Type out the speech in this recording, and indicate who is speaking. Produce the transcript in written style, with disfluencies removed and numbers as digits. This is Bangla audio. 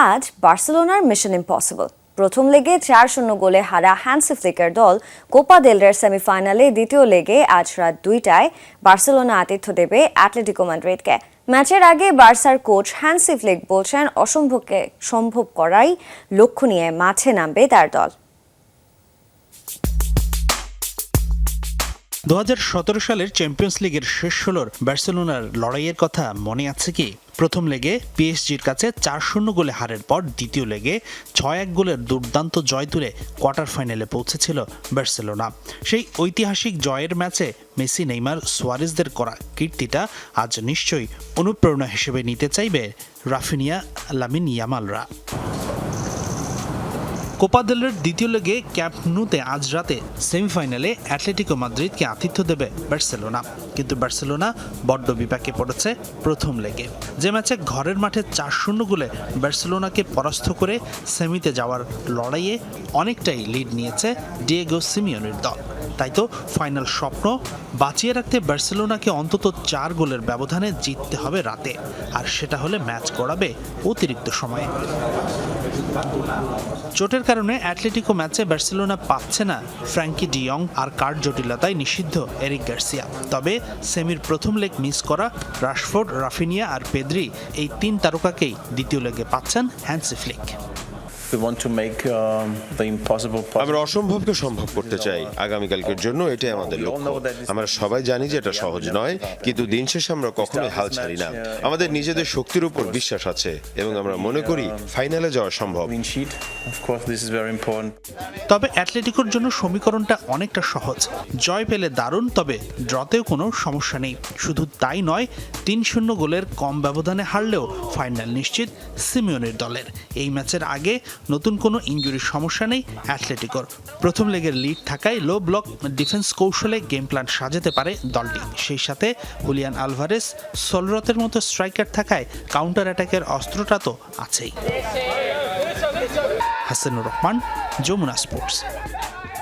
Speaker 1: আজ বার্সেলোনার মিশন ইম্পসিবল। প্রথম লেগে 4-0 গোলে হারা হ্যান্সি ফ্লিকের দল কোপা দেল রের সেমিফাইনালে দ্বিতীয় লেগে আজ রাত 2টায় বার্সেলোনা আতিথ্য দেবে অ্যাটলেটিকো মাদ্রিদকে। ম্যাচের আগে বার্সার কোচ হ্যান্সি ফ্লিক বলছেন অসম্ভবকে সম্ভব করাই লক্ষ্য নিয়ে মাঠে নামবে তার দল।
Speaker 2: 2017 সালের চ্যাম্পিয়ন্স লিগের শেষ ষোলোর বার্সেলোনার লড়াইয়ের কথা মনে আছে কি? প্রথম লেগে পিএসজির কাছে 4-0 গোলে হারের পর দ্বিতীয় লেগে 6-1 গোলের দুর্দান্ত জয় তুলে কোয়ার্টার ফাইনালে পৌঁছেছিল বার্সেলোনা। সেই ঐতিহাসিক জয়ের ম্যাচে মেসি, নেইমার, সুয়ারেজদের করা কীর্তিটা আজ নিশ্চয়ই অনুপ্রেরণা হিসেবে নিতে চাইবে রাফিনিয়া, লামিন ইয়ামালরা। কোপা দেল রের দ্বিতীয় লেগে ক্যাম্প নুতে আজ রাতে সেমিফাইনালে অ্যাটলেটিকো মাদ্রিদকে আতিথ্য দেবে বার্সেলোনা। কিন্তু বার্সেলোনা বড্ড বিপাকে পড়েছে প্রথম লেগে। যে ম্যাচে ঘরের মাঠে 4-0 গোলে বার্সেলোনাকে পরাস্ত করে সেমিতে যাওয়ার লড়াইয়ে অনেকটাই লিড নিয়েছে ডিয়েগো সিমিওনের দল। তাই তো ফাইনাল স্বপ্ন বাঁচিয়ে রাখতে বার্সেলোনাকে অন্তত 4 গোলের ব্যবধানে জিততে হবে রাতে, আর সেটা হলে ম্যাচ গড়াবে অতিরিক্ত সময়ে। চোটের কারণে অ্যাটলেটিকো ম্যাচে বার্সেলোনা পাচ্ছে না ফ্র্যাঙ্কি ডিয়ং, আর কার্ড জটিলতায় নিষিদ্ধ এরিক গার্সিয়া। তবে সেমির প্রথম লেগ মিস করা রাশফোর্ড, রাফিনিয়া আর পেদ্রি, এই 3 তারকাকেই দ্বিতীয় লেগে পাচ্ছেন হ্যান্সি ফ্লিক।
Speaker 3: আমরা অসম্ভবকে সম্ভব করতে চাই। আগামীকালকের জন্য এটাই আমাদের লক্ষ্য। আমরা সবাই জানি যে এটা সহজ নয়, কিন্তু দিন শেষে আমরা কখনোই হাল ছাড়ি না। আমাদের নিজেদের শক্তির উপর বিশ্বাস আছে এবং আমরা মনে করি ফাইনালে যাওয়া সম্ভব।
Speaker 2: তবে অ্যাটলেটিকোর জন্য সমীকরণটা অনেকটা সহজ। জয় পেলে দারুণ, তবে ড্রতেও কোনো সমস্যা নেই। শুধু তাই নয়, 3-0 গোলের কম ব্যবধানে হারলেও ফাইনাল নিশ্চিত সিমিওনের দলের। এই ম্যাচের আগে নতুন কোনো ইনজুরির সমস্যা নেই অ্যাটলেটিকোর। প্রথম লেগের লিড থাকায় লো ব্লক ডিফেন্স কৌশলে গেম প্ল্যান সাজাতে পারে দলটি। সেই সাথে হুলিয়ান আলভারেস, সলরতের মতো স্ট্রাইকার থাকায় কাউন্টার অ্যাটাকের অস্ত্রটা তো আছেই। হাসানুর রহমান, যমুনা স্পোর্টস।